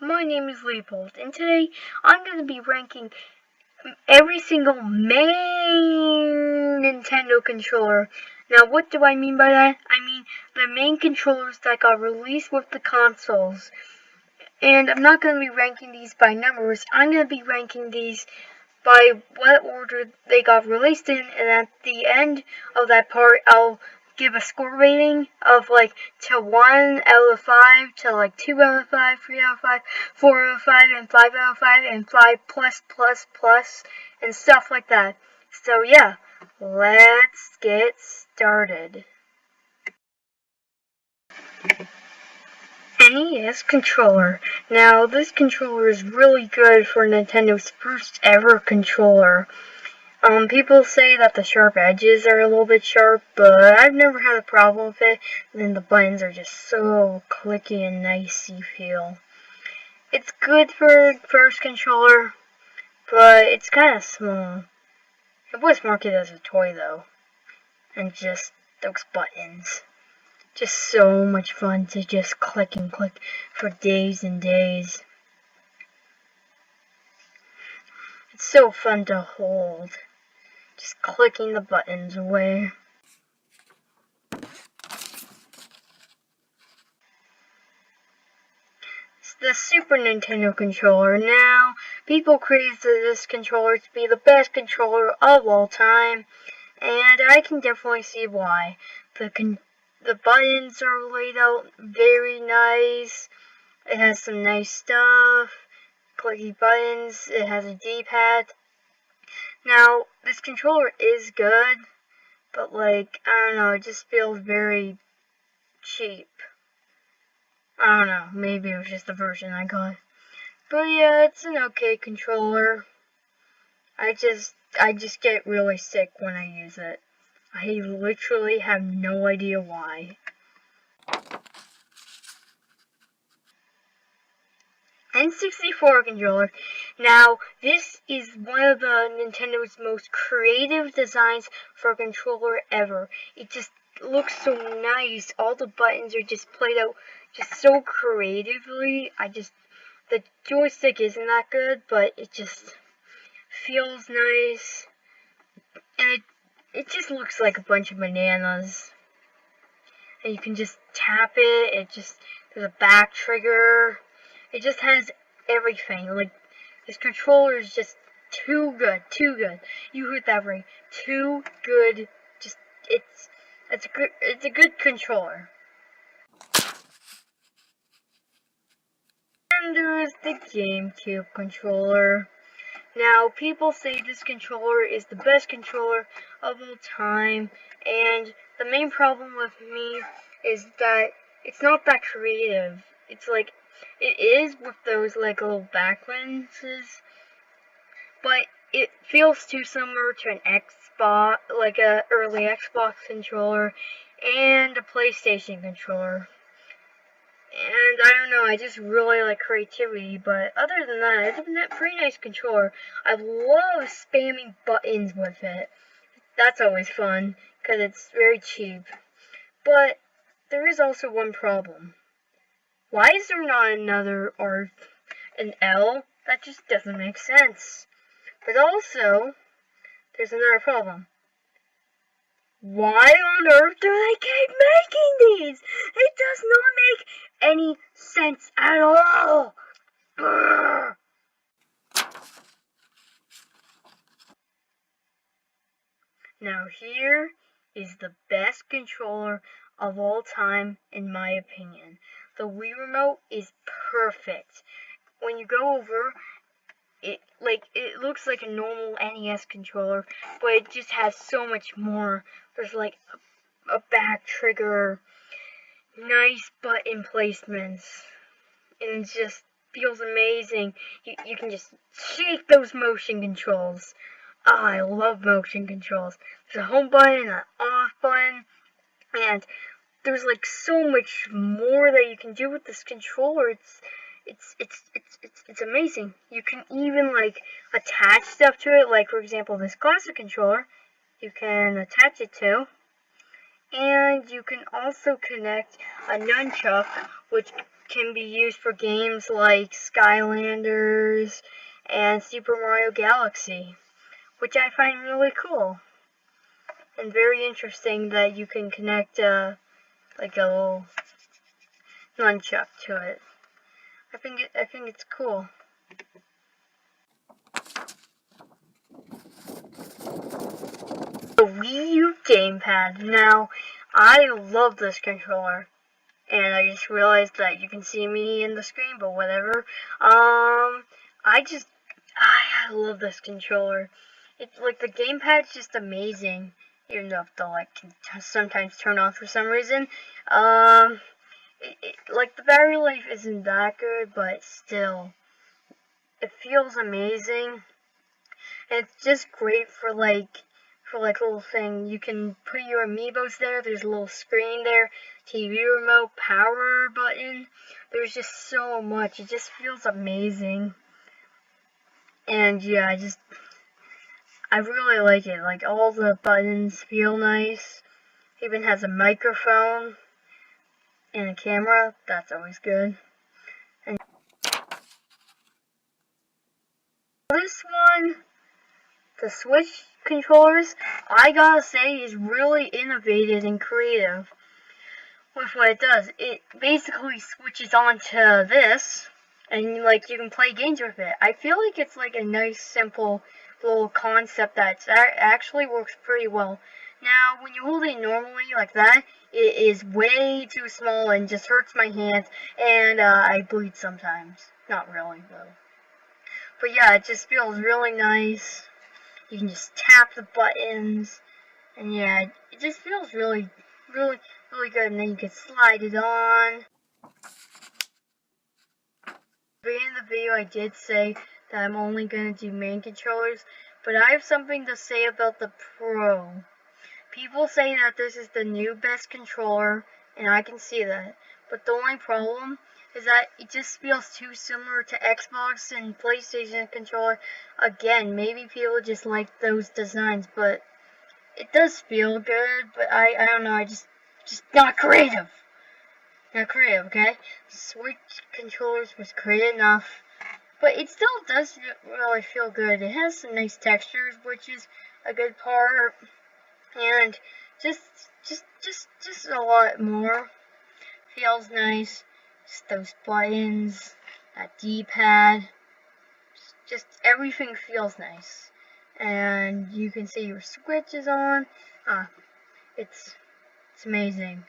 My name is Leopold, and today I'm going to be ranking every single main Nintendo controller. Now, what do I mean by that? I mean the main controllers that got released with the consoles. And I'm not going to be ranking these by numbers. I'm going to be ranking these by what order they got released in, and at the end of that part, I'll give a score rating of to 1 out of 5 to 2 out of 5, 3 out of 5, 4 out of 5, and 5 out of 5, and 5 plus plus plus, and stuff like that. So yeah, let's get started. NES controller. Now, this controller is really good for Nintendo's first ever controller. People say that the sharp edges are a little bit sharp, but I've never had a problem with it. And then the buttons are just so clicky and nice, you feel. It's good for first controller, but it's kind of small. It was marketed as a toy though. And just those buttons. Just so much fun to just click and click for days and days. It's so fun to hold. Just clicking the buttons away. It's the Super Nintendo controller. Now, people crave this controller to be the best controller of all time, and I can definitely see why. The buttons are laid out very nice. It has some nice stuff. Clicky buttons. It has a D-pad. Now, this controller is good, but I don't know, it just feels very cheap. I don't know, maybe it was just the version I got. But yeah, it's an okay controller. I just get really sick when I use it. I literally have no idea why. N64 controller. Now, this is one of the Nintendo's most creative designs for a controller ever. It just looks so nice. All the buttons are just played out just so creatively. The joystick isn't that good, but it just feels nice. And it just looks like a bunch of bananas. And you can just tap it. There's a back trigger. It just has everything. This controller is just too good. You heard that right. Too good. It's a good controller. And there's the GameCube controller. Now, people say this controller is the best controller of all time, and the main problem with me is that it's not that creative. It is with those little back lenses, but it feels too similar to an Xbox, a early Xbox controller and a PlayStation controller. And I don't know, I just really like creativity, but other than that, it's a pretty nice controller. I love spamming buttons with it. That's always fun, because it's very cheap. But there is also one problem. Why is there not another or an L? That just doesn't make sense. But also, there's another problem. Why on earth do they keep making these? It does not make any sense at all. Brr. Now here is the best controller of all time in my opinion. The Wii Remote is perfect. When you go over, it looks like a normal NES controller, but it just has so much more. There's a back trigger, nice button placements, and it just feels amazing. You can just shake those motion controls. Oh, I love motion controls. There's a home button, an off button, and there's so much more that you can do with this controller. It's amazing. You can even attach stuff to it, for example this classic controller you can attach it to, and you can also connect a nunchuck which can be used for games like Skylanders and Super Mario Galaxy, which I find really cool and very interesting that you can connect like a little nunchuck to it. I think it's cool. The Wii U gamepad. Now, I love this controller, and I just realized that you can see me in the screen, but whatever. I love this controller. It's like the gamepad's just amazing, even though the light can sometimes turn on for some reason. Like the battery life isn't that good, but still, it feels amazing. And it's just great for like little thing. You can put your amiibos there. There's a little screen there, TV remote, power button. There's just so much. It just feels amazing. And yeah, I really like it. Like all the buttons feel nice. It even has a microphone and a camera. That's always good. And this one, the Switch controllers, I gotta say, is really innovative and creative with what it does. It basically switches on to this, and like you can play games with it. I feel like it's like a nice, simple little concept that actually works pretty well. Now, when you hold it normally like that, it is way too small and just hurts my hands, and I bleed sometimes. Not really, though. But yeah, it just feels really nice. You can just tap the buttons, and yeah, it just feels really, really, really good. And then you can slide it on. At the beginning of the video, I did say that I'm only going to do main controllers, but I have something to say about the Pro. People say that this is the new best controller, and I can see that. But the only problem is that it just feels too similar to Xbox and PlayStation controller. Again, maybe people just like those designs, but it does feel good. But I don't know. I just not creative. Not creative, okay? Switch controllers was creative enough, but it still does really feel good. It has some nice textures, which is a good part, and just a lot more. Feels nice. Just those buttons, that D-pad, just everything feels nice. And you can see your switches on. It's amazing.